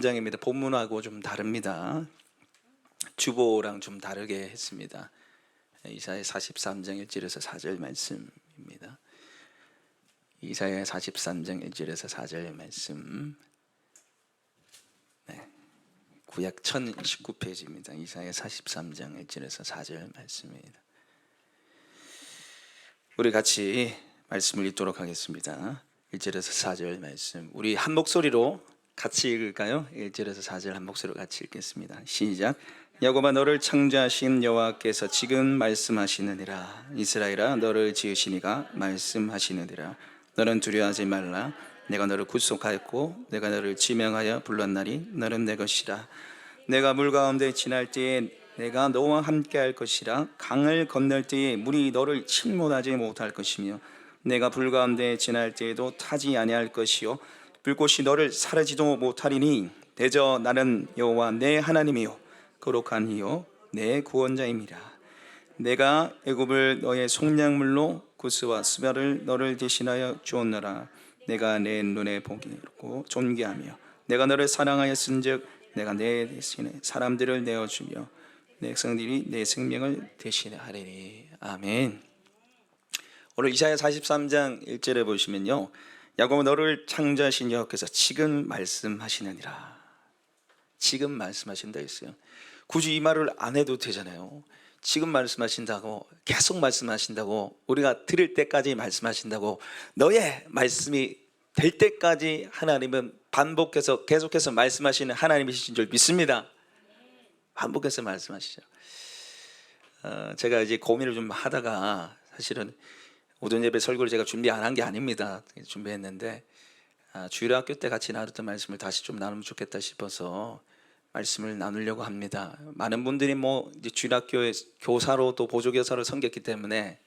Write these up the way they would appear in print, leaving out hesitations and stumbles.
장입니다. 본문하고 좀 다릅니다. 주보랑 좀 다르게 했습니다. 이사야 43장 1절에서 4절 말씀입니다. 이사야 43장 1절에서 4절 말씀. 구약 1019페이지입니다. 이사야 43장 1절에서 4절 말씀입니다. 우리 같이 말씀을 읽도록 하겠습니다. 1절에서 4절 말씀, 우리 한 목소리로 같이 읽을까요? 1절에서 4절 한 목소리로 같이 읽겠습니다. 시작. 야곱아, 너를 창조하신 여호와께서 지금 말씀하시느니라. 이스라엘아, 너를 지으신 이가 말씀하시느니라. 너는 두려워하지 말라. 내가 너를 구속하였고 내가 너를 지명하여 불렀나니 너는 내 것이라. 내가 물 가운데 지날 때에 내가 너와 함께 할 것이라. 강을 건널 때에 물이 너를 침몰하지 못할 것이며 내가 불 가운데 지날 때에도 타지 아니할 것이요 불꽃이 너를 사르지도 못하리니 대저 나는 여호와 내 하나님이요 거룩한 이요 내 구원자임이라. 내가 애굽을 너의 속량물로 구스와 스바를 너를 대신하여 주었노라. 내가 내 눈에 보기로 존귀하며 내가 너를 사랑하였은즉 내가 내 대신에 사람들을 내어주며 내 백성들이 내 생명을 대신하리니. 아멘. 오늘 이사야 43장 1절에 보시면요, 야곱아, 너를 창조하신 여호와께서 지금 말씀하시느니라. 지금 말씀하신다 했어요. 굳이 이 말을 안 해도 되잖아요. 지금 말씀하신다고, 계속 말씀하신다고, 우리가 들을 때까지 말씀하신다고, 너의 말씀이 될 때까지 하나님은 반복해서 계속해서 말씀하시는 하나님이신 줄 믿습니다. 반복해서 말씀하시죠. 제가 이제 고민을 좀 하다가, 사실은 오전 예배 설교를 제가 준비 안 한 게 아닙니다. 준비했는데 주일학교 때 같이 나눴던 말씀을 다시 좀 나누면 좋겠다 싶어서 말씀을 나누려고 합니다. 많은 분들이 이제 주일학교의 교사로 또 보조교사로 섬겼기 때문에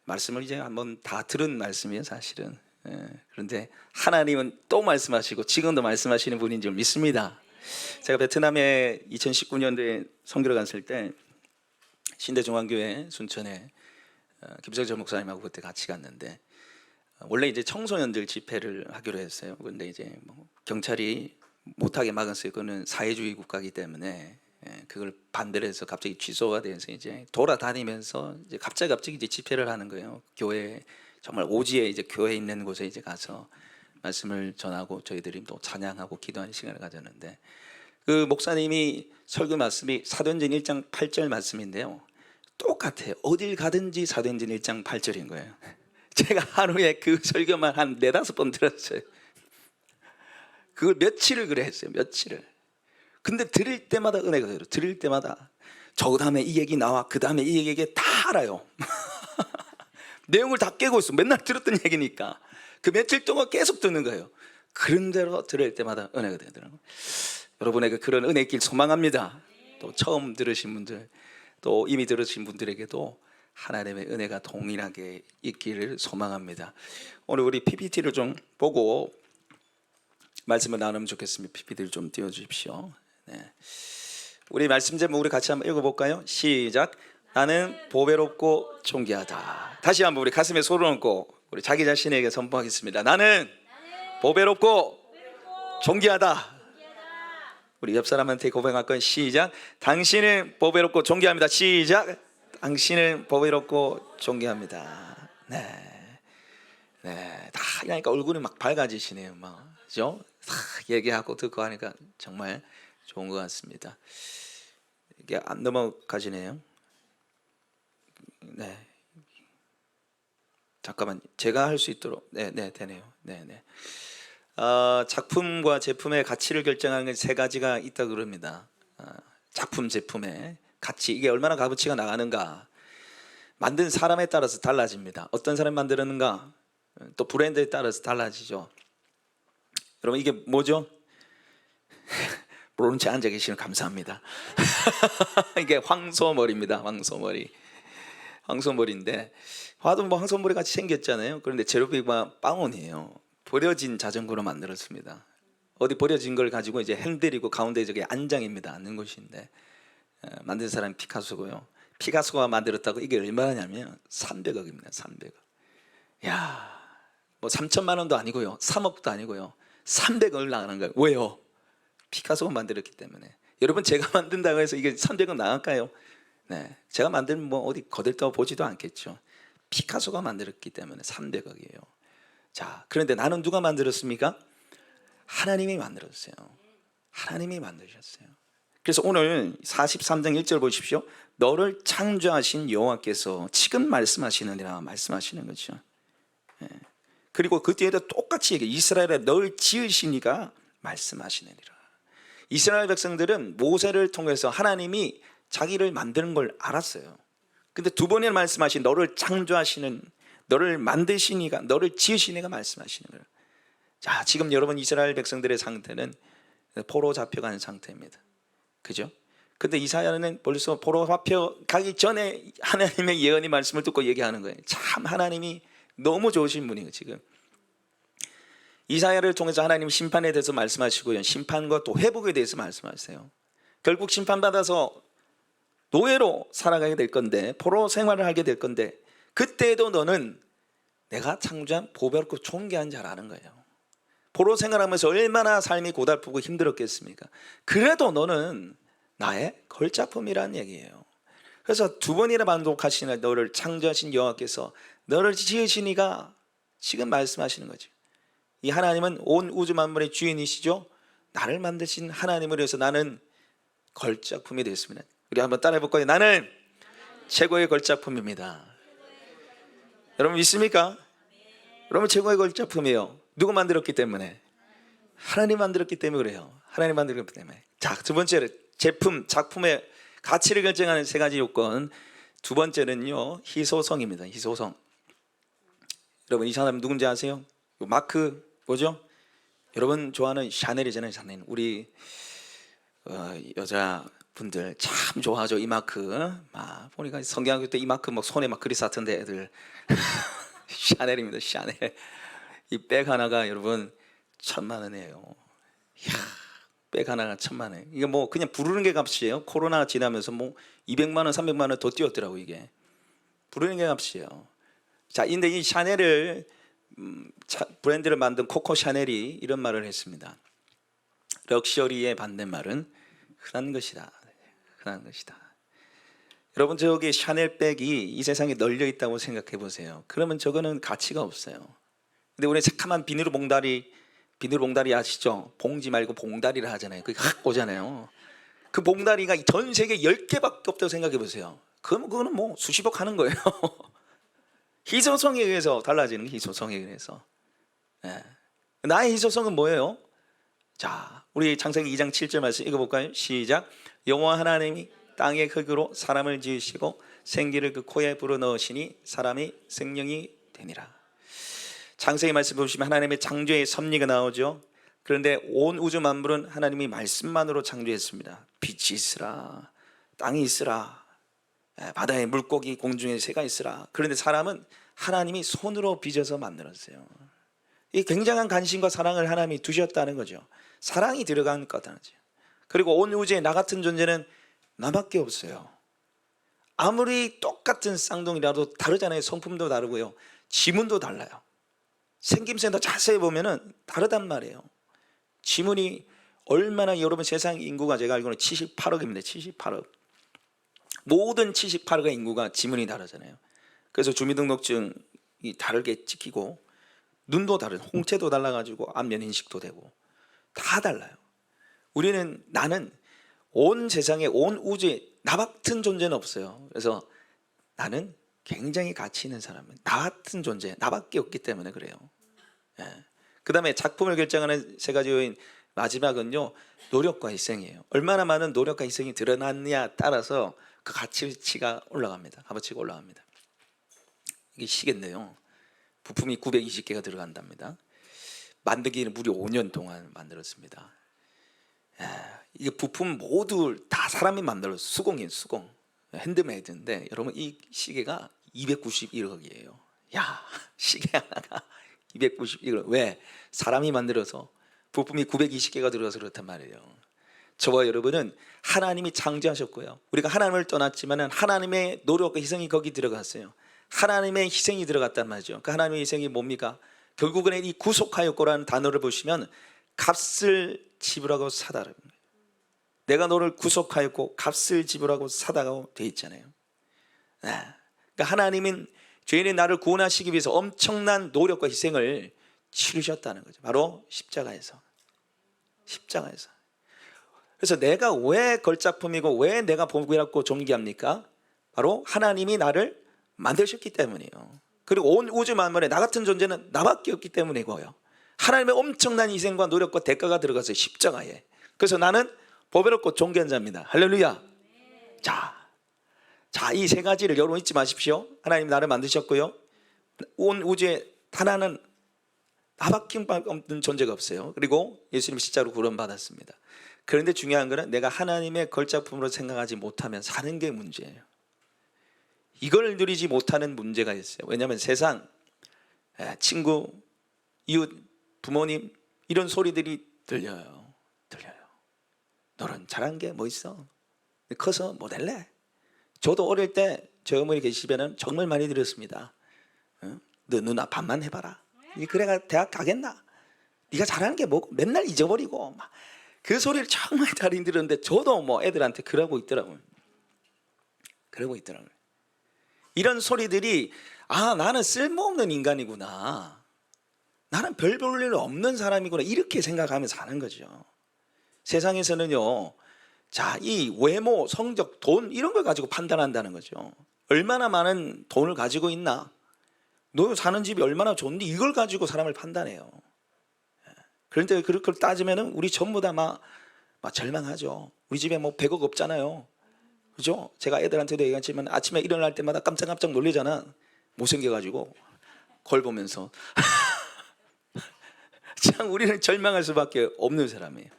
말씀을 이제 한번 다 들은 말씀이에요, 사실은. 그런데 하나님은 또 말씀하시고 지금도 말씀하시는 분인 줄 믿습니다. 제가 베트남에 2019년도에 선교를 갔을 때 신대중앙교회 순천에 김석철 목사님하고 그때 같이 갔는데, 원래 이제 청소년들 집회를 하기로 했어요. 그런데 이제 경찰이 못하게 막았어요. 그거는 사회주의 국가이기 때문에 그걸 반대를 해서 갑자기 취소가 돼서 이제 돌아다니면서 이제 갑자기 이제 집회를 하는 거예요. 교회, 정말 오지에 이제 교회 있는 곳에 이제 가서 말씀을 전하고 저희들이 또 찬양하고 기도하는 시간을 가졌는데, 그 목사님이 설교 말씀이 사도행전 1장 8절 말씀인데요, 똑같아요. 어딜 가든지 사도행전 1장 8절인 거예요. 제가 하루에 그 설교만 한 4-5번 들었어요. 그걸 며칠을 그래 했어요. 며칠을. 근데 들을 때마다 은혜가 돼요. 들을 때마다 저 다음에 이 얘기 나와, 그 다음에 이 얘기 다 알아요. 내용을 다 깨고 있어. 맨날 들었던 얘기니까 그 며칠 동안 계속 듣는 거예요. 그런 대로 들을 때마다 은혜가 되더라고요. 여러분에게 그런 은혜 있길 소망합니다. 또 처음 들으신 분들, 또 이미 들으신 분들에게도 하나님의 은혜가 동일하게 있기를 소망합니다. 오늘 우리 PPT를 좀 보고 말씀을 나누면 좋겠습니다. PPT를 좀 띄워주십시오. 우리 말씀 제목 우리 같이 한번 읽어볼까요? 시작. 나는 보배롭고 존귀하다. 다시 한번 우리 가슴에 손을 얹고 우리 자기 자신에게 선포하겠습니다. 나는 보배롭고 존귀하다. 우리 옆 사람한테 고백할 건 시작. 당신은 보배롭고 존귀합니다. 시작. 당신은 보배롭고 존귀합니다. 네. 다 하니까 얼굴이 막 밝아지시네요. 그죠? 다 얘기하고 듣고 하니까 정말 좋은 것 같습니다. 이게 안 넘어가시네요. 네. 잠깐만, 제가 할 수 있도록. 네, 되네요. 작품과 제품의 가치를 결정하는 게 3가지가 있다고 그럽니다. 작품, 제품의 가치, 이게 얼마나 값어치가 나가는가, 만든 사람에 따라서 달라집니다. 어떤 사람이 만들었는가, 또 브랜드에 따라서 달라지죠. 여러분, 이게 뭐죠? 모른 채 앉아 계시면 감사합니다. 이게 황소머리입니다. 황소머리인데, 화도 황소머리 같이 생겼잖아요. 그런데 재료비가 빵원이에요. 버려진 자전거로 만들었습니다. 어디 버려진 걸 가지고 이제 핸들이고 가운데 저게 안장입니다. 앉는 곳인데, 만든 사람이 피카소고요. 피카소가 만들었다고. 이게 얼마냐면 300억입니다. 300억. 야, 뭐 3천만 원도 아니고요, 3억도 아니고요, 300억을 나가는 거예요. 왜요? 피카소가 만들었기 때문에. 여러분, 제가 만든다고 해서 이게 300원 나갈까요? 네, 제가 만들면 뭐 어디 거들떠 보지도 않겠죠. 피카소가 만들었기 때문에 300억이에요. 자, 그런데 나는 누가 만들었습니까? 하나님이 만들었어요. 하나님이 만드셨어요. 그래서 오늘 43장 1절 보십시오. 너를 창조하신 여호와께서 지금 말씀하시느니라 말씀하시는 거죠. 예. 그리고 그 뒤에도 똑같이 얘기해. 이스라엘에 널 지으시니가 말씀하시느니라. 이스라엘 백성들은 모세를 통해서 하나님이 자기를 만드는 걸 알았어요. 근데 두 번이나 말씀하신 너를 창조하시는, 너를 만드시니가, 너를 지으시니가 말씀하시는 거예요. 자, 지금 여러분 이스라엘 백성들의 상태는 포로 잡혀가는 상태입니다. 그죠? 근데 이사야는 벌써 포로 잡혀가기 전에 하나님의 예언의 말씀을 듣고 얘기하는 거예요. 참 하나님이 너무 좋으신 분이에요. 지금 이사야를 통해서 하나님 심판에 대해서 말씀하시고요, 심판과 또 회복에 대해서 말씀하세요. 결국 심판받아서 노예로 살아가게 될 건데, 포로 생활을 하게 될 건데, 그때에도 너는 내가 창조한 보배롭고 존귀한 자라는 거예요. 포로 생활하면서 얼마나 삶이 고달프고 힘들었겠습니까? 그래도 너는 나의 걸작품이라는 얘기예요. 그래서 두 번이나 반복하시는 너를 창조하신 여호와께서 너를 지으시니가 지금 말씀하시는 거죠. 이 하나님은 온 우주 만물의 주인이시죠. 나를 만드신 하나님을 위해서 나는 걸작품이 되었습니다. 우리 한번 따라해 볼까요? 나는 최고의 걸작품입니다. 여러분 믿습니까? 여러분 최고의 걸작품이에요. 누가 만들었기 때문에? 하나님 만들었기 때문에 그래요. 하나님 만들었기 때문에. 자, 두 번째로 제품, 작품의 가치를 결정하는 세 가지 요건. 두 번째는요, 희소성입니다. 희소성. 여러분 이 사람 누군지 아세요? 마크 뭐죠? 여러분 좋아하는 샤넬이잖아요. 샤넬. 우리 여자분들 참 좋아하죠. 이 마크. 막 보니까 성경학교 때 이 마크 막 손에 막 그리 쌌던데 애들. 샤넬입니다. 샤넬. 이 백 하나가 여러분 1,000,000원이에요. 이야, 백 하나가 1,000,000원. 이게 뭐 그냥 부르는 게 값이에요. 코로나 지나면서 뭐 200만 원, 300만 원 더 뛰었더라고. 이게 부르는 게 값이에요. 자, 근데 이 샤넬을 브랜드를 만든 코코 샤넬이 이런 말을 했습니다. 럭셔리의 반대말은 흔한 것이다. 흔한 것이다. 여러분 저기 샤넬 백이 이 세상에 널려 있다고 생각해 보세요. 그러면 저거는 가치가 없어요. 근데 우리 새카만 비닐 봉다리 아시죠? 봉지 말고 봉다리를 하잖아요. 그게 확 오잖아요. 그 봉다리가 전 세계 10개밖에 없다고 생각해 보세요. 그러면 그거는 뭐 수십억 하는 거예요. 희소성에 의해서 달라지는 게 희소성에 의해서. 예. 나의 희소성은 뭐예요? 자, 우리 창세기 2장 7절 말씀 읽어볼까요? 시작. 여호와 하나님이 땅의 흙으로 사람을 지으시고 생기를 그 코에 불어넣으시니 사람이 생명이 되니라. 창세기 말씀 보시면 하나님의 창조의 섭리가 나오죠. 그런데 온 우주 만물은 하나님이 말씀만으로 창조했습니다. 빛이 있으라, 땅이 있으라, 바다에 물고기, 공중에 새가 있으라. 그런데 사람은 하나님이 손으로 빚어서 만들었어요. 이 굉장한 관심과 사랑을 하나님이 두셨다는 거죠. 사랑이 들어간 거다죠. 그리고 온 우주에 나 같은 존재는 나밖에 없어요. 아무리 똑같은 쌍둥이라도 다르잖아요. 성품도 다르고요, 지문도 달라요. 생김새도 자세히 보면은 다르단 말이에요. 지문이 얼마나, 여러분 세상 인구가 제가 알기로는 78억입니다. 78억. 모든 78억의 인구가 지문이 다르잖아요. 그래서 주민등록증이 다르게 찍히고, 눈도 다른, 홍채도 달라가지고 안면 인식도 되고 다 달라요. 나는 온 세상에, 온 우주에 나 같은 존재는 없어요. 그래서 나는 굉장히 가치 있는 사람은 나 같은 존재, 나밖에 없기 때문에 그래요. 예. 그 다음에 작품을 결정하는 세 가지 요인, 마지막은요, 노력과 희생이에요. 얼마나 많은 노력과 희생이 드러났느냐에 따라서 그 가치가 올라갑니다. 값어치가 올라갑니다. 이게 시계인데요, 부품이 920개가 들어간답니다. 만들기는 무려 5년 동안 만들었습니다. 이 부품 모두 다 사람이 만들어서 수공, 핸드메이드인데 여러분 이 시계가 291억이에요. 야, 시계 하나가 291억. 왜? 사람이 만들어서 부품이 920개가 들어가서 그렇단 말이에요. 저와 여러분은 하나님이 창조하셨고요, 우리가 하나님을 떠났지만 하나님의 노력과 희생이 거기 들어갔어요. 하나님의 희생이 들어갔단 말이죠. 그 하나님의 희생이 뭡니까? 결국은 이 구속하였고라는 단어를 보시면 값을 지불하고 사다. 내가 너를 구속하였고 값을 지불하고 사다고 돼 있잖아요. 네. 그러니까 하나님은 죄인의 나를 구원하시기 위해서 엄청난 노력과 희생을 치르셨다는 거죠. 바로 십자가에서. 그래서 내가 왜 걸작품이고 왜 내가 복이라고 존귀합니까? 바로 하나님이 나를 만드셨기 때문이에요. 그리고 온 우주 만물에 나 같은 존재는 나밖에 없기 때문이고요. 하나님의 엄청난 희생과 노력과 대가가 들어갔어요, 십자가에. 그래서 나는 보배롭고 존귀한 자입니다. 할렐루야. 자, 이 세 가지를 여러분 잊지 마십시오. 하나님 나를 만드셨고요, 온 우주에 단 하나는 나밖에 없는 존재가 없어요. 그리고 예수님 십자가로 구원받았습니다. 그런데 중요한 것은 내가 하나님의 걸작품으로 생각하지 못하면 사는 게 문제예요. 이걸 누리지 못하는 문제가 있어요. 왜냐하면 세상, 친구, 이웃, 부모님 이런 소리들이 들려요. 너는 잘한 게 뭐 있어? 커서 뭐 될래? 저도 어릴 때 저희 어머니 계시면은 정말 많이 들었습니다. 너 누나 반만 해봐라. 그래가 대학 가겠나? 네가 잘하는 게 뭐고 맨날 잊어버리고 막. 그 소리를 정말 잘 들었는데 저도 뭐 애들한테 그러고 있더라고요. 이런 소리들이 나는 쓸모없는 인간이구나, 나는 별 볼 일 없는 사람이구나, 이렇게 생각하면서 사는 거죠. 세상에서는요, 이 외모, 성적, 돈 이런 걸 가지고 판단한다는 거죠. 얼마나 많은 돈을 가지고 있나, 너 사는 집이 얼마나 좋은데 이걸 가지고 사람을 판단해요. 그런데 그렇게 따지면 우리 전부 다 막 절망하죠. 우리 집에 뭐 100억 없잖아요. 그죠? 제가 애들한테도 얘기했지만 아침에 일어날 때마다 깜짝깜짝 놀리잖아. 못생겨가지고 거울 보면서. 참 우리는 절망할 수밖에 없는 사람이에요.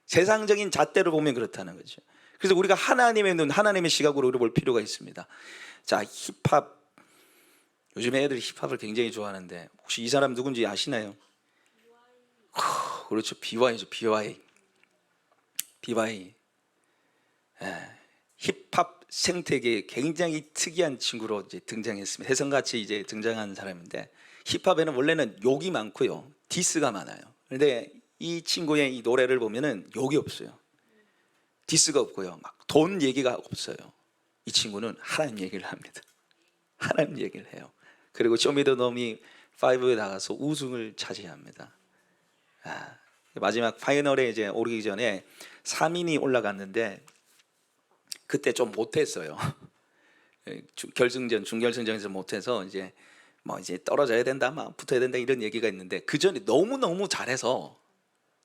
세상적인 잣대로 보면 그렇다는 거죠. 그래서 우리가 하나님의 눈, 하나님의 시각으로 볼 필요가 있습니다. 자, 힙합. 요즘에 애들이 힙합을 굉장히 좋아하는데 혹시 이 사람 누군지 아시나요? 그렇죠. BY죠. BY. 힙합 생태계에 굉장히 특이한 친구로 이제 등장했습니다. 혜성같이 이제 등장한 사람인데, 힙합에는 원래는 욕이 많고요, 디스가 많아요. 그런데 이 친구의 이 노래를 보면은 욕이 없어요. 디스가 없고요, 막 돈 얘기가 없어요. 이 친구는 하나님 얘기를 합니다. 하나님 얘기를 해요. 그리고 쇼미더너미 5에 나가서 우승을 차지합니다. 마지막 파이널에 이제 오르기 전에 3인이 올라갔는데 그때 좀 못했어요. 결승전, 중결승전에서 못해서 이제 떨어져야 된다, 막 붙어야 된다 이런 얘기가 있는데, 그 전에 너무 잘해서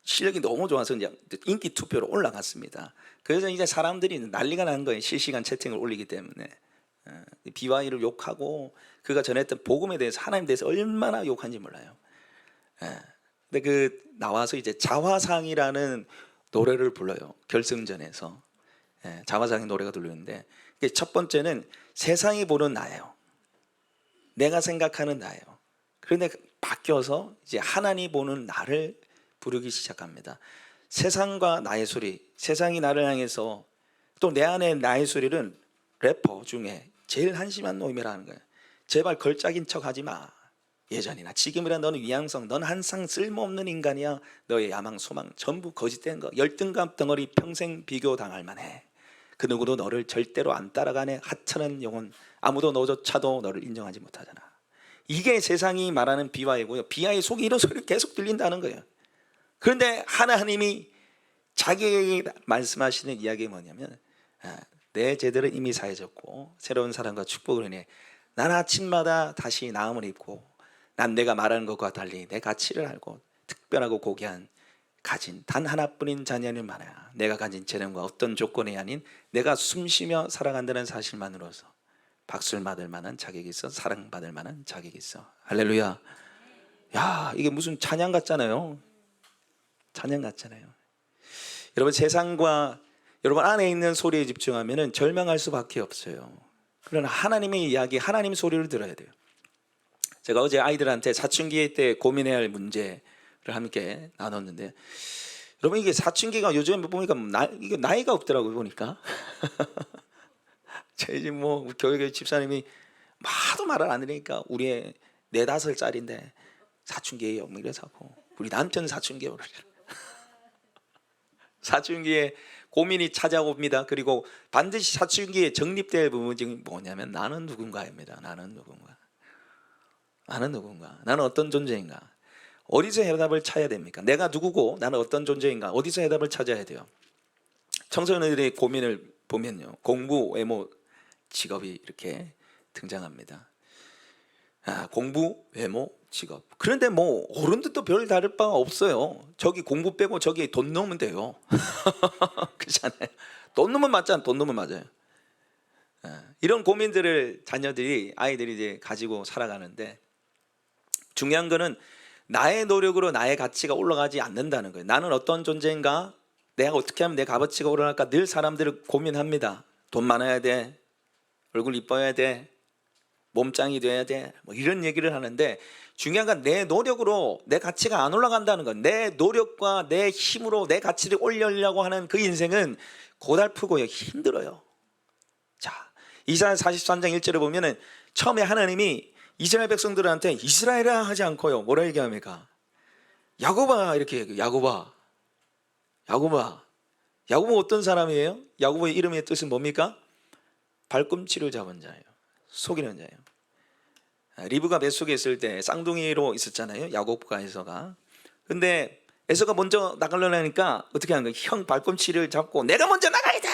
실력이 너무 좋아서 이제 인기 투표로 올라갔습니다. 그래서 이제 사람들이 난리가 난 거예요. 실시간 채팅을 올리기 때문에. BY를 욕하고, 그가 전했던 복음에 대해서, 하나님에 대해서 얼마나 욕한지 몰라요. 근데 나와서 이제 자화상이라는 노래를 불러요. 결승전에서. 자화상의 노래가 들리는데, 첫 번째는 세상이 보는 나예요. 내가 생각하는 나예요. 그런데 바뀌어서 이제 하나님 보는 나를 부르기 시작합니다. 세상과 나의 소리, 세상이 나를 향해서, 또 내 안에 나의 소리는 래퍼 중에 제일 한심한 놈이라는 거예요. 제발 걸작인 척 하지 마. 예전이나 지금이라 너는 위양성, 넌 항상 쓸모없는 인간이야. 너의 야망 소망 전부 거짓된 거, 열등감 덩어리, 평생 비교당할 만해. 그 누구도 너를 절대로 안 따라가네. 하찮은 영혼, 아무도 너조차도 너를 인정하지 못하잖아. 이게 세상이 말하는 비화이고요, 비화의 속에 이런 소리가 계속 들린다는 거예요. 그런데 하나님이 자기에게 말씀하시는 이야기가 뭐냐면, 내 제들은 이미 사해졌고 새로운 사랑과 축복을 인해 난 아침마다 다시 나음을 입고, 난 내가 말하는 것과 달리 내 가치를 알고 특별하고 고귀한 가진 단 하나뿐인 자녀는 많아야. 내가 가진 재능과 어떤 조건이 아닌 내가 숨쉬며 살아간다는 사실만으로서 박수를 받을 만한 자격이 있어, 사랑받을 만한 자격이 있어. 할렐루야. 야, 이게 무슨 찬양 같잖아요. 찬양 같잖아요. 여러분, 세상과 여러분 안에 있는 소리에 집중하면 절망할 수밖에 없어요. 그러나 하나님의 이야기, 하나님 소리를 들어야 돼요. 제가 어제 아이들한테 사춘기 때 고민해야 할 문제를 함께 나눴는데, 여러분 이게 사춘기가 요즘에 보니까 이게 나이가 없더라고요, 보니까. 저희 집 교회 집사님이 하도 말을 안 들으니까 우리 애 4, 5살인데 사춘기예요, 이래서 우리 남편 사춘기예요. 사춘기에 고민이 찾아옵니다. 그리고 반드시 사춘기에 정립될 부분이 뭐냐면 나는 누군가입니다. 나는 누군가. 나는 누군가. 나는 어떤 존재인가. 어디서 해답을 찾아야 됩니까? 내가 누구고 나는 어떤 존재인가. 어디서 해답을 찾아야 돼요? 청소년들의 고민을 보면요, 공부, 외모, 직업이 이렇게 등장합니다. 공부, 외모, 직업. 그런데 뭐 어른들도 별 다를 바가 없어요. 저기 공부 빼고 저기 돈 넣으면 돼요. 그렇잖아요. 돈 넣으면 맞잖아요. 돈 넣으면 맞아요. 이런 고민들을 아이들이 이제 가지고 살아가는데, 중요한 거는 나의 노력으로 나의 가치가 올라가지 않는다는 거예요. 나는 어떤 존재인가? 내가 어떻게 하면 내 값어치가 올라갈까? 늘 사람들을 고민합니다. 돈 많아야 돼. 얼굴 이뻐야 돼. 몸짱이 돼야 돼. 뭐 이런 얘기를 하는데, 중요한 건 내 노력으로 내 가치가 안 올라간다는 건, 내 노력과 내 힘으로 내 가치를 올리려고 하는 그 인생은 고달프고요, 힘들어요. 자, 이사야 43장 1절에 보면은 처음에 하나님이 이스라엘 백성들한테 이스라엘아 하지 않고요, 뭐라 얘기합니까? 야곱아 이렇게 얘기해요. 야곱아. 야곱은 어떤 사람이에요? 야곱의 이름의 뜻은 뭡니까? 발꿈치를 잡은 자예요. 속이는 자예요. 리브가 뱃속에 있을 때 쌍둥이로 있었잖아요, 야곱과 에서가. 근데 에서가 먼저 나가려니까 어떻게 하는 거예요? 형 발꿈치를 잡고 내가 먼저 나가야 돼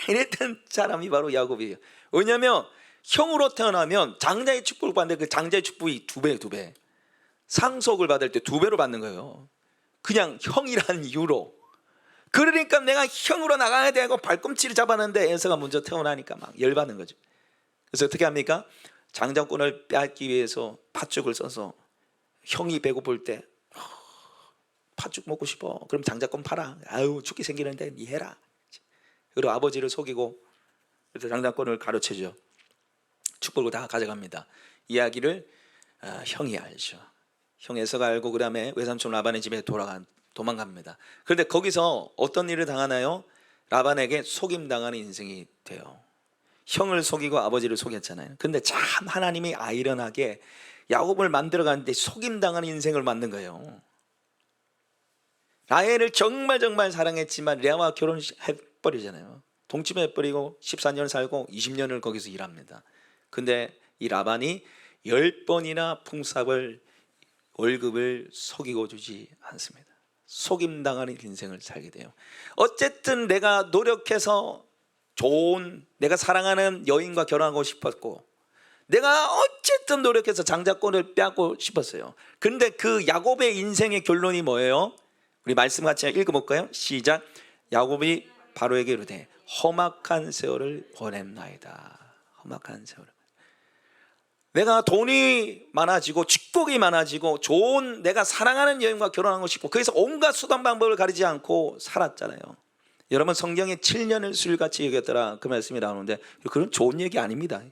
이랬던 사람이 바로 야곱이에요. 왜냐하면 형으로 태어나면 장자의 축복을 받는데, 그 장자의 축복이 두 배. 상속을 받을 때 2배로 받는 거예요. 그냥 형이라는 이유로. 그러니까 내가 형으로 나가야 되고 발꿈치를 잡았는데 에서가 먼저 태어나니까 막 열받는 거죠. 그래서 어떻게 합니까? 장자권을 빼앗기 위해서 팥죽을 써서, 형이 배고플 때 팥죽 먹고 싶어. 그럼 장자권 팔아. 아유 죽게 생기는데 니 해라. 그리고 아버지를 속이고, 그래서 장자권을 가로채죠. 축복을 다 가져갑니다. 이야기를 형이 알죠. 형 에서가 알고, 그 다음에 외삼촌 라반의 집에 도망갑니다. 그런데 거기서 어떤 일을 당하나요? 라반에게 속임당하는 인생이 돼요. 형을 속이고 아버지를 속였잖아요. 근데 참 하나님이 아이러니하게 야곱을 만들어가는데 속임당하는 인생을 만든 거예요. 라헬을 정말 사랑했지만 레아와 결혼해버리잖아요. 동침해버리고 14년 살고 20년을 거기서 일합니다. 근데 이 라반이 10번이나 풍삽을, 월급을 속이고 주지 않습니다. 속임당하는 인생을 살게 돼요. 어쨌든 내가 노력해서 좋은, 내가 사랑하는 여인과 결혼하고 싶었고, 내가 어쨌든 노력해서 장자권을 빼앗고 싶었어요. 근데 그 야곱의 인생의 결론이 뭐예요? 우리 말씀 같이 읽어볼까요? 시작. 야곱이 바로에게 이르되 험악한 세월을 보냈나이다. 험악한 세월. 내가 돈이 많아지고 축복이 많아지고 좋은, 내가 사랑하는 여인과 결혼하고 싶고, 그래서 온갖 수단 방법을 가리지 않고 살았잖아요. 여러분, 성경에 7년을 술같이 여겼더라, 그 말씀이 나오는데 그건 좋은 얘기 아닙니다.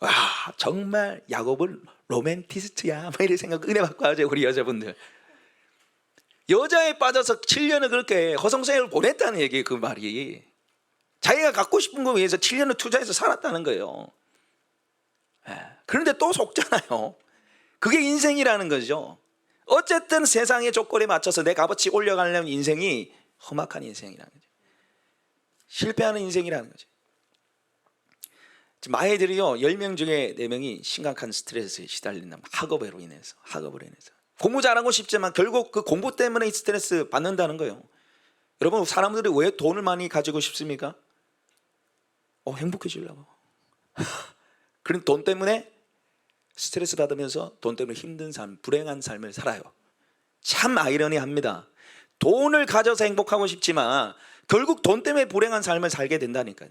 와, 정말 야곱은 로맨티스트야, 뭐 이런 생각 은혜 받고 하죠. 우리 여자분들 여자에 빠져서 7년을 그렇게 허송세월을 보냈다는 얘기예요. 그 말이 자기가 갖고 싶은 거 위해서 7년을 투자해서 살았다는 거예요. 그런데 또 속잖아요. 그게 인생이라는 거죠. 어쨌든 세상의 조건에 맞춰서 내 값어치 올려가려는 인생이 험악한 인생이라는 거죠. 실패하는 인생이라는 거죠. 지금 아이들이요, 10명 중에 4명이 심각한 스트레스에 시달린다. 학업으로 인해서. 공부 잘하고 싶지만 결국 그 공부 때문에 스트레스 받는다는 거예요. 여러분, 사람들이 왜 돈을 많이 가지고 싶습니까? 행복해지려고. 그런 돈 때문에 스트레스 받으면서 돈 때문에 힘든 삶, 불행한 삶을 살아요. 참 아이러니합니다. 돈을 가져서 행복하고 싶지만 결국 돈 때문에 불행한 삶을 살게 된다니까요.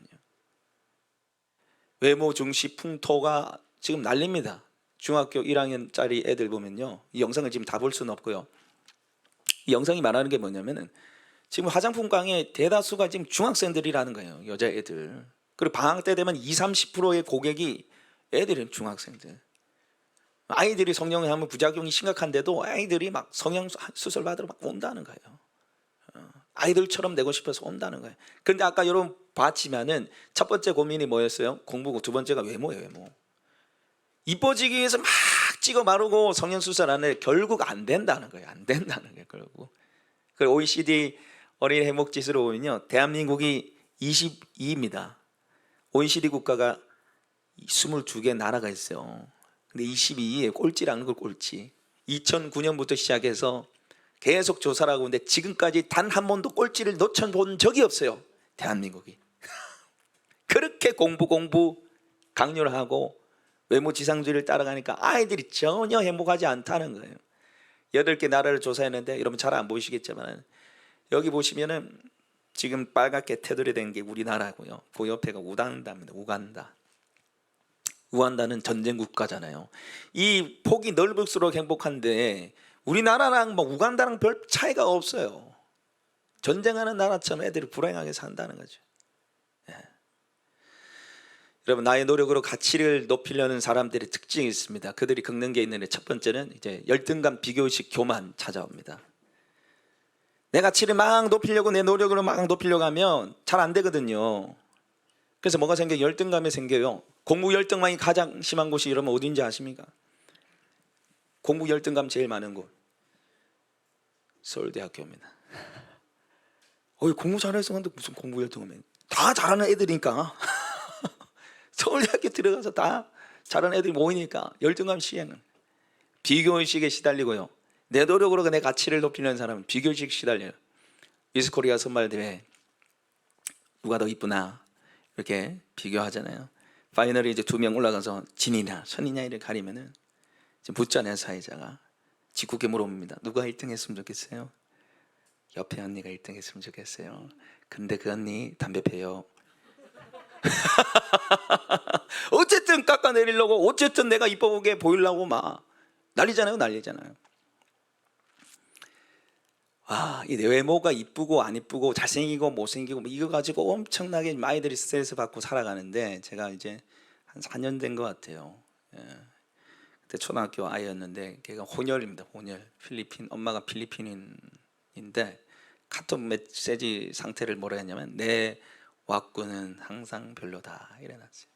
외모 중시 풍토가 지금 난립니다. 중학교 1학년짜리 애들 보면요, 이 영상을 지금 다 볼 수는 없고요. 이 영상이 말하는 게 뭐냐면은, 지금 화장품 강의 대다수가 지금 중학생들이라는 거예요. 여자애들. 그리고 방학 때 되면 20-30%의 고객이 애들은 중학생들. 아이들이 성형을 하면 부작용이 심각한데도 아이들이 막 성형 수술 받으러 막 온다는 거예요. 아이들처럼 되고 싶어서 온다는 거예요. 그런데 아까 여러분 봤지만은 첫 번째 고민이 뭐였어요? 공부고, 두 번째가 외모예요. 외모. 이뻐지기 위해서 막 찍어 바르고 성형수술 하는데 결국 안 된다는 거예요. 안 된다는 거예요. 결국. 그 OECD 어린이 행복지수로 보면요, 대한민국이 22입니다. OECD 국가가 22개 나라가 있어요. 근데 22위에 꼴찌라는 걸 꼴찌. 2009년부터 시작해서 계속 조사를 하고 있는데 지금까지 단 한 번도 꼴찌를 놓쳐본 적이 없어요. 대한민국이. 그렇게 공부 강요를 하고 외모지상주의를 따라가니까 아이들이 전혀 행복하지 않다는 거예요. 8개 나라를 조사했는데 여러분 잘 안 보이시겠지만 여기 보시면은 지금 빨갛게 테두리 된 게 우리나라고요. 그 옆에가 우간다입니다. 우간다는 전쟁 국가잖아요. 이 폭이 넓을수록 행복한데 우리나라랑 뭐 우간다랑 별 차이가 없어요. 전쟁하는 나라처럼 애들이 불행하게 산다는 거죠. 예. 여러분, 나의 노력으로 가치를 높이려는 사람들의 특징이 있습니다. 그들이 겪는 게 있는데 첫 번째는 이제 열등감, 비교의식, 교만 찾아옵니다. 내 가치를 막 높이려고 내 노력으로 막 높이려고 하면 잘 안 되거든요. 그래서 뭐가 생겨요? 열등감이 생겨요. 공부 열등감이 가장 심한 곳이 여러분 어딘지 아십니까? 공부 열등감 제일 많은 곳 서울대학교입니다. 공부 잘해서 근데 무슨 공부 열등감이, 다 잘하는 애들이니까 서울대학교 들어가서 다 잘하는 애들이 모이니까 열등감 시행은 비교의식에 시달리고요. 내 노력으로 내 가치를 높이는 사람은 비교의식 시달려요. 미스코리아 선발대회 누가 더 이쁘나 이렇게 비교하잖아요. 파이널에 이제 2명 올라가서 진이냐 선이냐 이를 가리면은 묻잖아요. 사회자가 짓궂게 물어봅니다. 누가 1등 했으면 좋겠어요? 옆에 언니가 1등 했으면 좋겠어요. 근데 그 언니 담배 피워요. 어쨌든 깎아내리려고, 어쨌든 내가 이뻐 보게 보이려고 막 난리잖아요. 이 외모가 이쁘고 안 이쁘고 잘생기고 못생기고 이거 가지고 엄청나게 아이들이 스트레스 받고 살아가는데, 제가 이제 한 4년 된 것 같아요. 그때 초등학교 아이였는데 걔가 혼혈입니다. 혼혈. 필리핀, 엄마가 필리핀인인데 카톡 메시지 상태를 뭐라 했냐면 내 왁구는 항상 별로다 이래놨어요.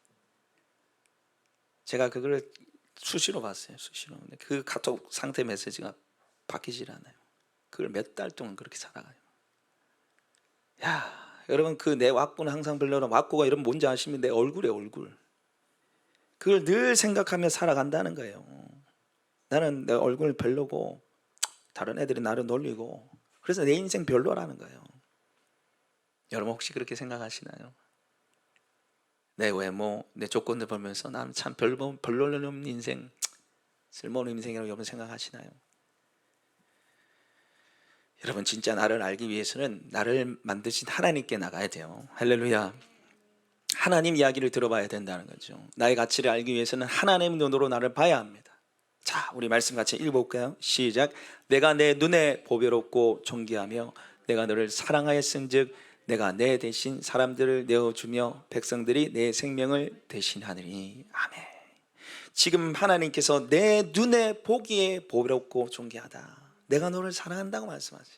제가 그걸 수시로 봤어요. 수시로. 근데 그 카톡 상태 메시지가 바뀌질 않아요. 그걸 몇 달 동안 그렇게 살아가요. 야, 여러분, 그 내 왁구는 항상 별로다. 왁구가 여러분 뭔지 아시면 내 얼굴이에요. 얼굴. 그걸 늘 생각하며 살아간다는 거예요. 나는 내 얼굴 별로고 다른 애들이 나를 놀리고 그래서 내 인생 별로라는 거예요. 여러분 혹시 그렇게 생각하시나요? 내 외모, 내 조건들 보면서 나는 참 별로는 인생, 쓸모없는 인생이라고 여러분 생각하시나요? 여러분, 진짜 나를 알기 위해서는 나를 만드신 하나님께 나가야 돼요. 할렐루야. 하나님 이야기를 들어봐야 된다는 거죠. 나의 가치를 알기 위해서는 하나님 눈으로 나를 봐야 합니다. 자, 우리 말씀 같이 읽어볼까요? 시작. 내가 내 눈에 보배롭고 존귀하며 내가 너를 사랑하였은즉 내가 내 대신 사람들을 내어주며 백성들이 내 생명을 대신하느니. 아멘. 지금 하나님께서 내 눈에 보기에 보배롭고 존귀하다, 내가 너를 사랑한다고 말씀하세요.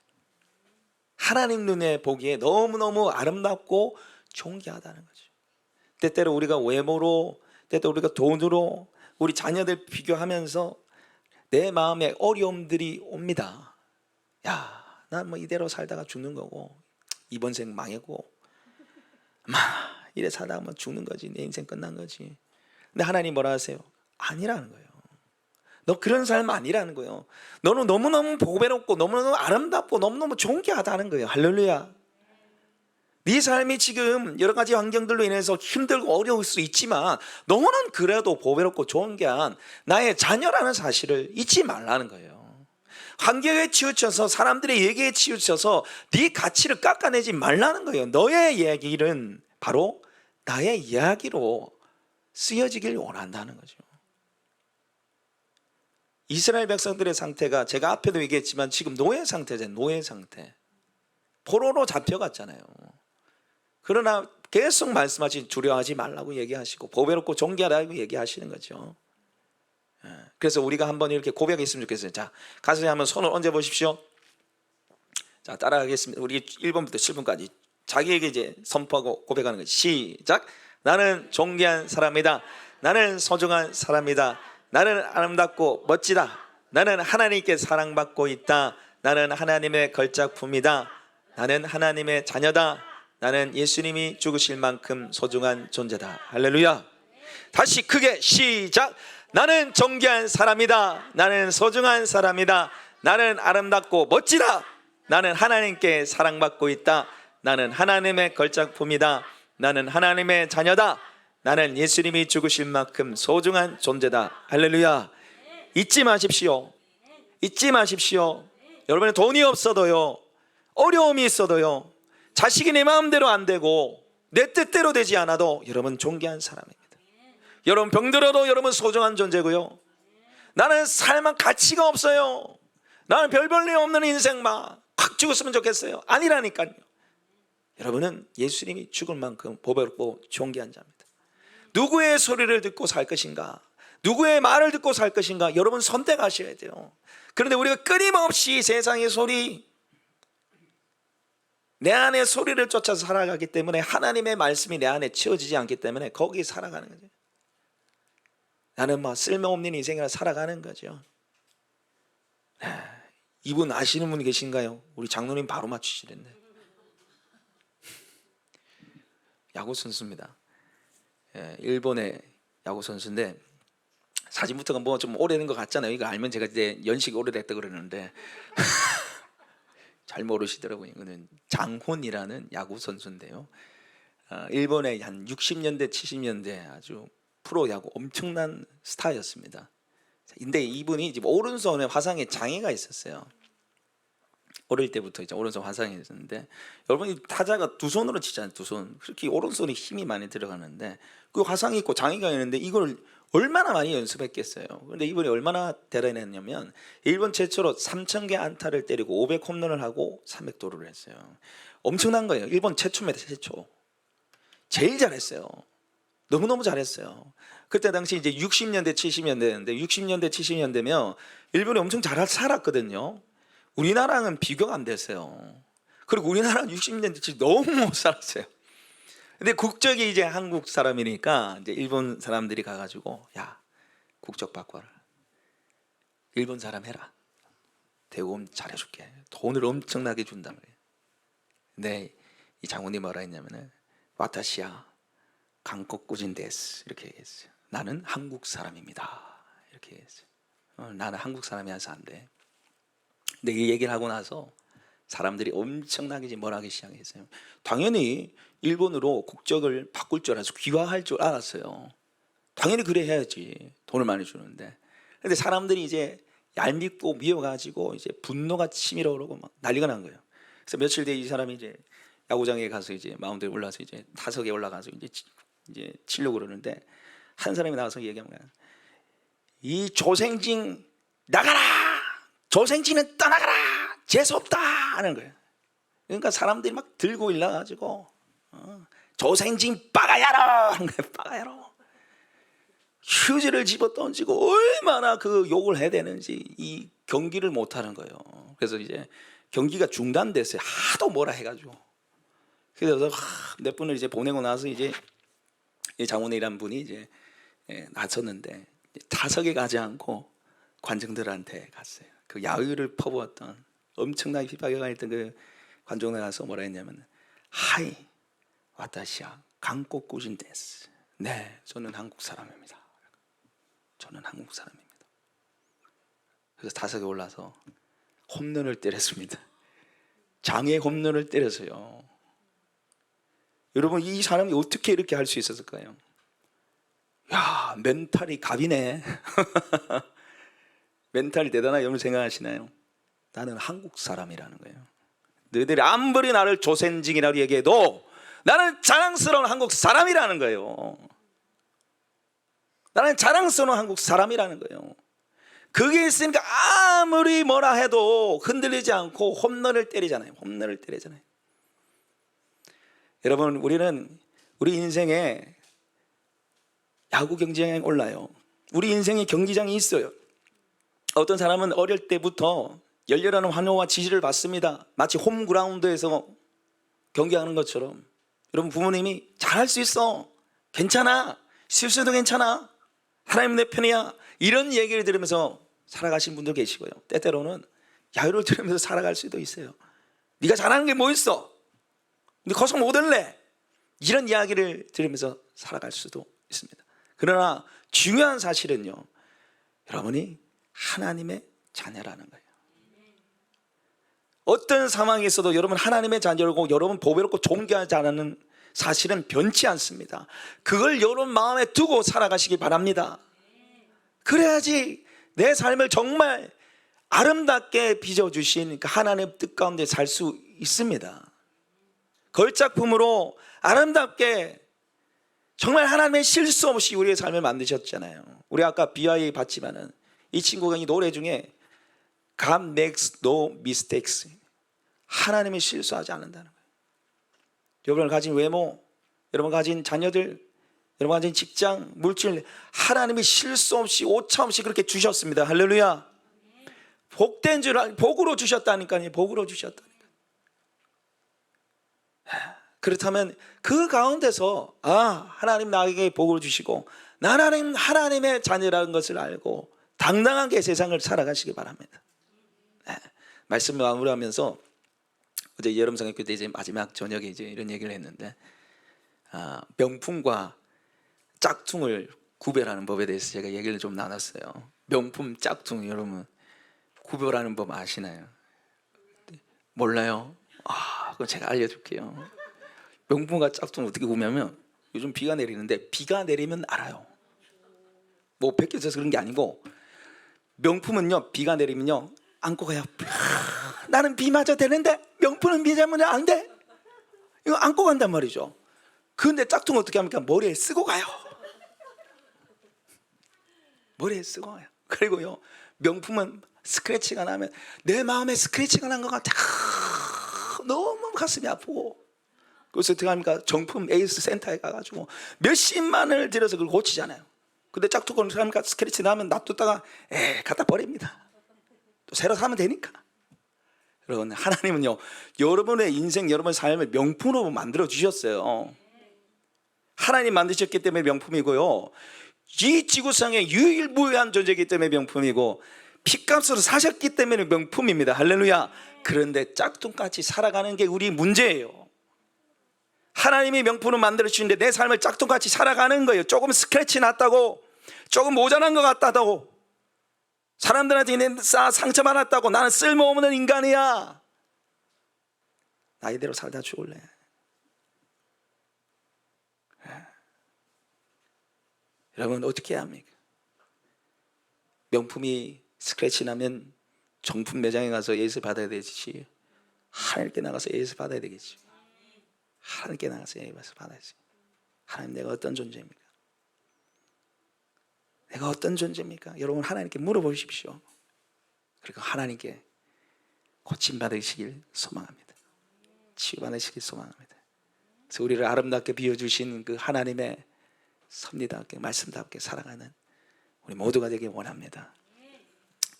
하나님 눈에 보기에 너무너무 아름답고 존귀하다는 거죠. 때때로 우리가 외모로, 때때로 우리가 돈으로 우리 자녀들 비교하면서 내 마음에 어려움들이 옵니다. 야, 난 뭐 이대로 살다가 죽는 거고 이번 생 망했고 이래 살다가 뭐 죽는 거지, 내 인생 끝난 거지. 근데 하나님 뭐라 하세요? 아니라는 거예요. 너 그런 삶 아니라는 거예요. 너는 너무너무 보배롭고 너무너무 아름답고 너무너무 존귀하다는 거예요. 할렐루야. 네 삶이 지금 여러 가지 환경들로 인해서 힘들고 어려울 수 있지만 너는 그래도 보배롭고 존귀한 나의 자녀라는 사실을 잊지 말라는 거예요. 환경에 치우쳐서 사람들의 얘기에 치우쳐서 네 가치를 깎아내지 말라는 거예요. 너의 이야기는 바로 나의 이야기로 쓰여지길 원한다는 거죠. 이스라엘 백성들의 상태가 제가 앞에도 얘기했지만 지금 노예 상태잖아요. 노예 상태. 포로로 잡혀갔잖아요. 그러나 계속 말씀하신 두려워하지 말라고 얘기하시고 보배롭고 존귀하다고 얘기하시는 거죠. 그래서 우리가 한번 이렇게 고백이 있으면 좋겠어요. 자, 가슴에 한번 손을 얹어 보십시오. 자, 따라가겠습니다. 우리 1번부터 7번까지 자기에게 이제 선포하고 고백하는 거죠. 시작. 나는 존귀한 사람이다. 나는 소중한 사람이다. 나는 아름답고 멋지다. 나는 하나님께 사랑받고 있다. 나는 하나님의 걸작품이다. 나는 하나님의 자녀다. 나는 예수님이 죽으실 만큼 소중한 존재다. 할렐루야. 다시 크게 시작. 나는 존귀한 사람이다. 나는 소중한 사람이다. 나는 아름답고 멋지다. 나는 하나님께 사랑받고 있다. 나는 하나님의 걸작품이다. 나는 하나님의 자녀다. 나는 예수님이 죽으실 만큼 소중한 존재다. 할렐루야. 잊지 마십시오. 잊지 마십시오. 여러분의 돈이 없어도요, 어려움이 있어도요, 자식이 내 마음대로 안 되고 내 뜻대로 되지 않아도 여러분 존귀한 사람입니다. 여러분 병들어도 여러분 소중한 존재고요. 나는 삶은 가치가 없어요. 나는 별 볼일 없는 인생 막 확 죽었으면 좋겠어요. 아니라니까요. 여러분은 예수님이 죽을 만큼 보배롭고 존귀한 자입니다. 누구의 소리를 듣고 살 것인가, 누구의 말을 듣고 살 것인가, 여러분 선택하셔야 돼요. 그런데 우리가 끊임없이 세상의 소리, 내 안의 소리를 쫓아서 살아가기 때문에 하나님의 말씀이 내 안에 채워지지 않기 때문에 거기 살아가는 거죠. 나는 막 쓸모없는 인생이라 살아가는 거죠. 이분 아시는 분 계신가요? 우리 장로님 바로 맞추시랬네. 야구 선수입니다. 일본의 야구 선수인데 사진부터가 뭐 좀 오래된 것 같잖아요. 이거 알면 제가 이제 연식이 오래됐다 그러는데 잘 모르시더라고요. 이거는 장훈이라는 야구 선수인데요. 일본의 한 60년대 70년대 아주 프로야구 엄청난 스타였습니다. 근데 이분이 지금 오른손에 화상에 장애가 있었어요. 어릴 때부터 이제 오른손 화상이 있었는데, 여러분이 타자가 두 손으로 치잖아요. 두 손. 그렇게 오른손에 힘이 많이 들어가는데 그 화상이 있고 장애가 있는데 이걸 얼마나 많이 연습했겠어요. 그런데 이분이 얼마나 대단했냐면 일본 최초로 3,000개 안타를 때리고 500홈런을 하고 300도루를 했어요. 엄청난 거예요. 일본 최초입니다. 최초. 제일 잘했어요. 너무너무 잘했어요. 그때 당시 이제 60년대 70년대였는데 60년대 70년대면 일본이 엄청 잘 살았거든요. 우리나라는 비교가 안 됐어요. 그리고 우리나라는 60년대 너무 못 살았어요. 근데 국적이 이제 한국 사람이니까 이제 일본 사람들이 가가지고, 야, 국적 바꿔라. 일본 사람 해라. 대우금 잘해줄게. 돈을 엄청나게 준단 말이에요. 근데 이 장군이 뭐라 했냐면은, 와타시야 한국인 데스, 이렇게 얘기했어요. 나는 한국 사람입니다. 이렇게 얘기했어요. 나는 한국 사람이라서 안 돼. 근데 이 얘기를 하고 나서 사람들이 엄청나게 뭐라 하기 시작했어요. 당연히 일본으로 국적을 바꿀 줄 알아서 귀화할 줄 알았어요. 당연히 그래 해야지. 돈을 많이 주는데. 근데 사람들이 이제 얄밉고 미워가지고 이제 분노가 치밀어 오르고 막 난리가 난 거예요. 그래서 며칠 뒤에 이 사람이 이제 야구장에 가서 이제 마운드에 올라서 이제 타석에 올라가서 이제 치려고 그러는데 한 사람이 나와서 얘기하는 거야. 이 조생진 나가라! 조생진은 떠나가라! 재수없다! 하는 거예요. 그러니까 사람들이 막 들고 일어나가지고 조생진 빠가야로! 하는 거예요. 빠가야로. 휴지를 집어 던지고 얼마나 그 욕을 해야 되는지 이 경기를 못 하는 거예요. 그래서 이제 경기가 중단됐어요. 하도 뭐라 해가지고. 그래서 몇 분을 이제 보내고 나서 이제 장훈이란 분이 이제 나섰는데 타석에 가지 않고 관중들한테 갔어요. 그 야유를 퍼부었던 엄청나게 핍박을 했던 그 관중에 가서 뭐라 했냐면, 하이 와타시야 한국인 데스. 네, 저는 한국 사람입니다. 저는 한국 사람입니다. 그래서 타석에 올라서 홈런을 때렸습니다. 장애 홈런을 때렸어요. 여러분, 이 사람이 어떻게 이렇게 할 수 있었을까요? 야, 멘탈이 갑이네. 멘탈이 대단하게 여러분 생각하시나요? 나는 한국 사람이라는 거예요. 너희들이 아무리 나를 조센징이라고 얘기해도 나는 자랑스러운 한국 사람이라는 거예요. 나는 자랑스러운 한국 사람이라는 거예요. 그게 있으니까 아무리 뭐라 해도 흔들리지 않고 홈런을 때리잖아요. 홈런을 때리잖아요. 여러분, 우리는 우리 인생에 야구 경기장에 올라요. 우리 인생에 경기장이 있어요. 어떤 사람은 어릴 때부터 열렬한 환호와 지지를 받습니다. 마치 홈그라운드에서 경기하는 것처럼. 여러분, 부모님이 잘할 수 있어, 괜찮아, 실수도 괜찮아, 하나님 내 편이야, 이런 얘기를 들으면서 살아가신 분도 계시고요, 때때로는 야유를 들으면서 살아갈 수도 있어요. 네가 잘하는 게 뭐 있어? 네 거기서 못 올래? 이런 이야기를 들으면서 살아갈 수도 있습니다. 그러나 중요한 사실은요, 여러분이 하나님의 자녀라는 거예요. 어떤 상황에서도 여러분 하나님의 자녀고 여러분 보배롭고 존귀하지 않은 사실은 변치 않습니다. 그걸 여러분 마음에 두고 살아가시기 바랍니다. 그래야지 내 삶을 정말 아름답게 빚어주신 그 하나님의 뜻 가운데 살 수 있습니다. 걸작품으로 아름답게 정말 하나님의 실수 없이 우리의 삶을 만드셨잖아요. 우리 아까 BI 봤지만은 이 친구가 이 노래 중에 God makes no mistakes, 하나님이 실수하지 않는다는 거예요. 여러분을 가진 외모, 여러분 가진 자녀들, 여러분 가진 직장, 물질, 하나님이 실수 없이 오차 없이 그렇게 주셨습니다. 할렐루야. 복된 줄 복으로 주셨다니까요. 복으로 주셨다니까요. 그렇다면 그 가운데서 하나님 나에게 복을 주시고 나는 하나님의 자녀라는 것을 알고 당당하게 세상을 살아가시기 바랍니다. 말씀을 마무리하면서 어제 여름성경교 때 이제 마지막 저녁에 이제 이런 얘기를 했는데, 명품과 짝퉁을 구별하는 법에 대해서 제가 얘기를 좀 나눴어요. 명품, 짝퉁, 여러분 구별하는 법 아시나요? 몰라요? 그럼 제가 알려줄게요. 명품과 짝퉁 어떻게 구별하면, 요즘 비가 내리는데 비가 내리면 알아요. 뭐 벗겨져서 그런 게 아니고, 명품은요 비가 내리면요 안고 가요. 나는 비 맞아 되는데 명품은 비 맞으면 안 돼. 이거 안고 간단 말이죠. 그런데 짝퉁은 어떻게 합니까? 머리에 쓰고 가요. 머리에 쓰고 가요. 그리고요 명품은 스크래치가 나면 내 마음에 스크래치가 난 것 같아. 너무 가슴이 아프고, 그래서 어떻게 합니까? 정품 에이스 센터에 가가지고 몇십만을 들여서 그걸 고치잖아요. 근데 짝퉁은 어떻게 합니까? 스크래치 나면 놔뒀다가 갖다 버립니다. 또 새로 사면 되니까. 여러분, 하나님은요 여러분의 인생, 여러분의 삶을 명품으로 만들어 주셨어요. 하나님 만드셨기 때문에 명품이고요, 이 지구상에 유일무이한 존재이기 때문에 명품이고, 피값으로 사셨기 때문에 명품입니다. 할렐루야. 그런데 짝퉁같이 살아가는 게 우리 문제예요. 하나님이 명품을 만들어 주시는데 내 삶을 짝퉁같이 살아가는 거예요. 조금 스크래치 났다고, 조금 모자란 것 같다고, 사람들한테 상처받았다고 나는 쓸모없는 인간이야, 나 이대로 살다 죽을래. 여러분 어떻게 해야 합니까? 명품이 스크래치 나면 정품 매장에 가서 예수 받아야 되지, 하나님께 나가서 예수 받아야 되겠지. 하나님께 나가서 예수 받아야지. 하나님, 내가 어떤 존재입니까? 내가 어떤 존재입니까? 여러분 하나님께 물어보십시오. 그리고 하나님께 고침받으시길 소망합니다. 치유받으시길 소망합니다. 그래서 우리를 아름답게 비워주신 그 하나님의 섭리답게 말씀답게 살아가는 우리 모두가 되길 원합니다.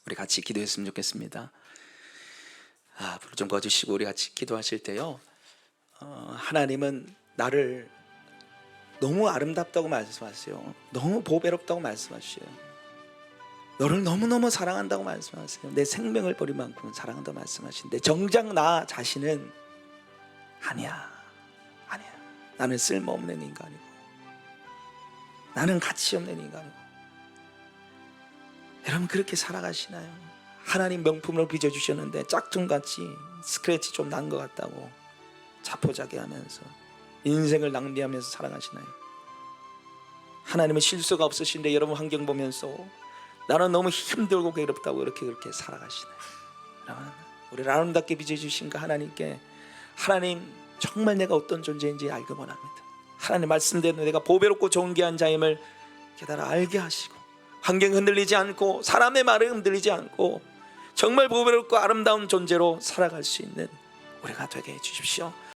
우리 같이 기도했으면 좋겠습니다. 불을 좀 꺼주시고 우리 같이 기도하실 때요, 하나님은 나를 너무 아름답다고 말씀하세요. 너무 보배롭다고 말씀하세요. 너를 너무너무 사랑한다고 말씀하세요. 내 생명을 버릴 만큼 사랑한다고 말씀하시는데, 정작 나 자신은 아니야. 나는 쓸모없는 인간이고, 나는 가치 없는 인간이고. 여러분 그렇게 살아가시나요? 하나님 명품으로 빚어주셨는데 짝퉁같이 스크래치 좀 난 것 같다고 자포자기 하면서 인생을 낭비하면서 살아가시나요? 하나님은 실수가 없으신데 여러분 환경 보면서 나는 너무 힘들고 괴롭다고 그렇게 살아가시나요? 여러분, 우리를 아름답게 빚어주신 그 하나님께, 하나님 정말 내가 어떤 존재인지 알기 원합니다. 하나님 말씀대로 내가 보배롭고 존귀한 자임을 깨달아 알게 하시고, 환경 흔들리지 않고 사람의 말에 흔들리지 않고 정말 보배롭고 아름다운 존재로 살아갈 수 있는 우리가 되게 해주십시오.